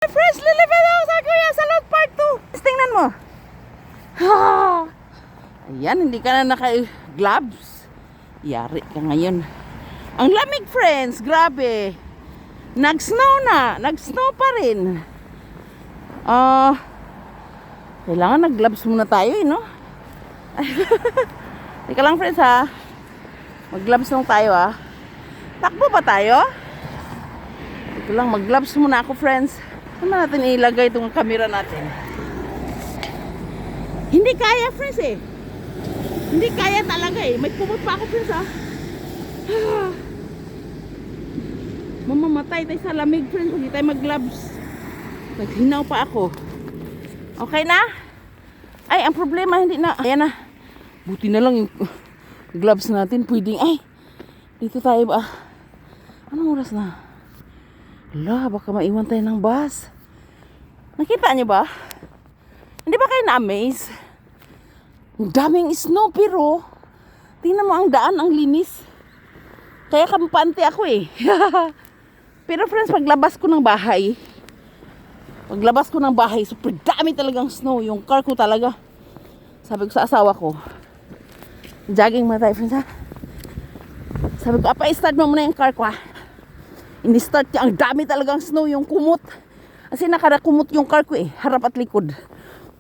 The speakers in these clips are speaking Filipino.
Fresh lilipad ako sa Kuya Salot Part 2. Tingnan mo. Ayan, hindi ka na naka-gloves. Yari ka ngayon. Ang lamig, friends. Grabe. Nag-snow na. Nag-snow pa rin. Kailangan nag-gloves muna tayo, no? Teka lang, friends, ha? Mag-gloves lang tayo, ha? Takbo ba tayo? Teka lang, mag-gloves muna ako, friends. Saan natin ilagay itong camera natin? Hindi kaya, friends, eh. Hindi kaya talaga, eh. May kumot pa ako, friends, ha? Mamamatay tayo sa lamig, friends. Hindi tayo mag-gloves. Naghinaw pa ako. Okay na? Ay, ang problema, hindi na. Ayan na. Buti na lang yung gloves natin. Pwedeng, ay, dito tayo ba? Anong oras na? Hala, baka maiwan tayo ng bus. Nakita niyo ba? Hindi ba kayo na-amaze? Ang daming snow, pero tingnan mo ang daan, ang linis. Kaya kampante ako, eh. Pero friends, paglabas ko ng bahay, super dami talagang snow. Yung car ko talaga. Sabi ko sa asawa ko, jogging muna tayo, friends, ha? Sabi ko, apa, i-start mo muna yung car ko, ha? Ini-start niya, ang dami talagang snow, yung kumot. Kasi nakarakumot yung car ko, eh. Harap at likod.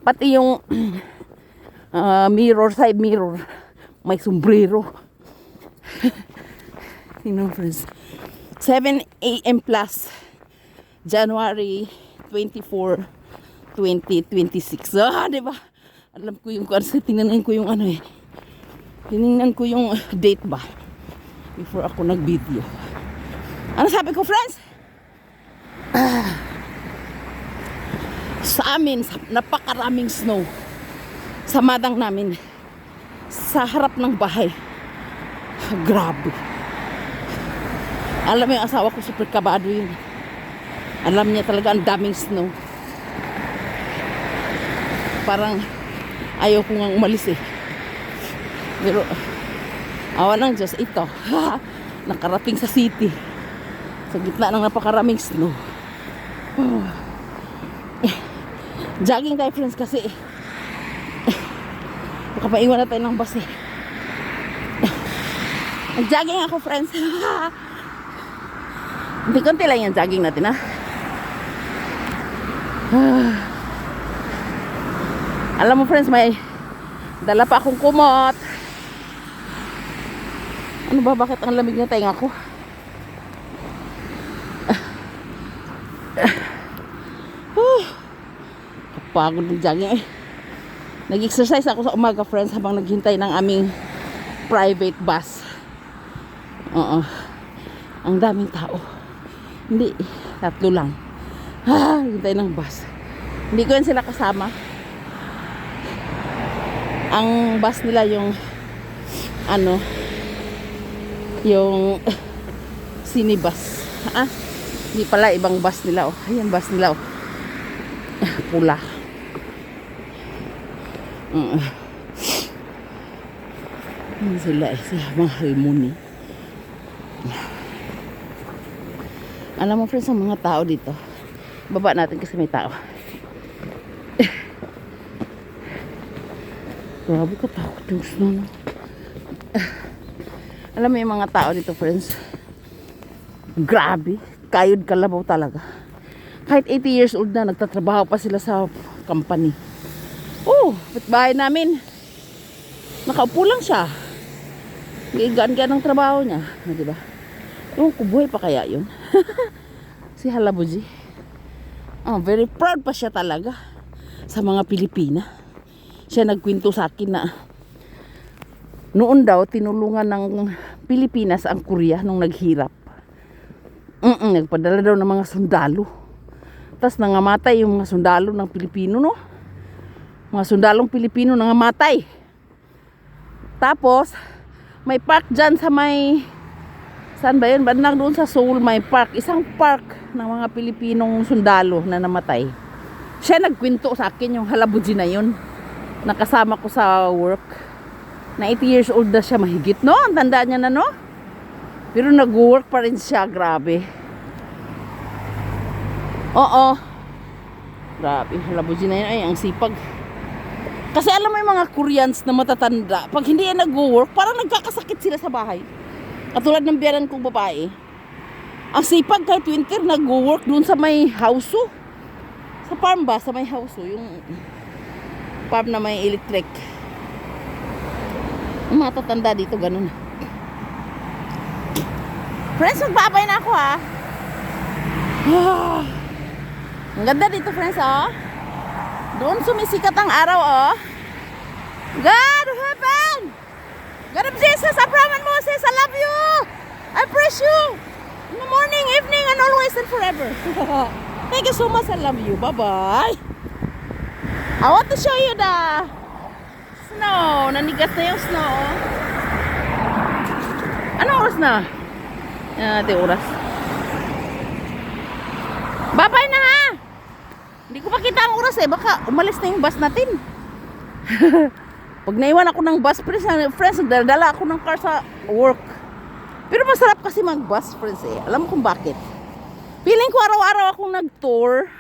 Pati yung mirror, side mirror. May sombrero. Tingnan mo, friends. 7 a.m. plus. January 24, 2026. Diba? Alam ko yung kasi tingnan ko yung ano, eh. Tinignan ko yung date ba before ako nag-video. Ano sabi ko, friends? Sa amin, napakaraming snow. Sa madang namin. Sa harap ng bahay. Grabe. Alam mo yung asawa ko, super kabado yun. Alam niya talaga ang daming snow. Parang ayaw ko nga umalis, eh. Pero awa ng Diyos, ito. Nakarating sa city. Sa gitna ng napakaraming snow. Jogging tayo, friends, kasi baka maiwan na tayo ng bus, eh. Jogging ako, friends. Konti-konti lang yung jogging natin, ha. Alam mo, friends, may dala pa akong kumot. Ano ba? Bakit ang lamig na tayo ako? Kapagod ng jogging, eh. Nag-exercise ako sa umaga, friends, habang naghintay ng aming private bus. Ang daming tao. Hindi, tatlo lang. Hintay ng bus. Hindi ko yan sila kasama. Ang bus nila yung yung sinibus. Hindi pala, ibang bus nila, oh. Ayan, bus nila, oh. Pula. Sila, eh. Sila mga harmony. Alam mo, friends, ang mga tao dito. Baba natin kasi may tao. Grabe, katakot yung snow. Alam mo yung mga tao dito, friends. Grabe. Kayod kalabaw talaga. Kahit 80 years old na, nagtatrabaho pa sila sa company. Bahay namin. Nakaupo lang siya. Gaan-gaan ang trabaho niya. Diba? Ewan ko, buhay pa kaya yun? Si Halabuji. Very proud pa siya talaga sa mga Pilipina. Siya nagkwento sa akin na noon daw tinulungan ng Pilipinas ang Korea nung naghirap. Nagpadala daw ng mga sundalo. Tapos nangamatay yung mga sundalo ng Pilipino, no? Mga sundalong Pilipino nangamatay. Tapos may park dyan sa may, saan ba yun? Bandang doon sa Seoul may park. Isang park ng mga Pilipinong sundalo na namatay. Siya nagkwento sa akin yung Halabuji na yun. Nakasama ko sa work. Na 80 years old na siya mahigit, no? Ang tanda niya na, no? Pero nag-work pa rin siya, grabe. Oo. Grabe, Labuji na yun. Ay, ang sipag. Kasi alam mo yung mga Koreans na matatanda, pag hindi yan nag-work, parang nagkakasakit sila sa bahay. Katulad ng biyanan kong babae. Ang sipag kahit winter, nag-work dun sa may house. Sa farm ba? Sa may house. Yung farm na may electric. Yung mga tatanda dito, ganun. Friends, magbabay na ako ha. Ang ganda dito, friends, oh. Doon sumisikat ang araw, oh. God, heaven! God of Jesus, Abraham and Moses, I love you! I praise you! In the morning, evening, and always and forever. Thank you so much, I love you. Bye-bye! I want to show you the snow. Nanigas na yung snow. Ano oras na? Yan natin oras. Bye-bye na ha! Hindi ko makita ang oras eh. Baka umalis na yung bus natin. Pag naiwan ako ng bus, friends, dala ako ng car sa work. Pero masarap kasi mag-bus, friends eh. Alam mo kung bakit? Feeling ko araw-araw akong nag-tour.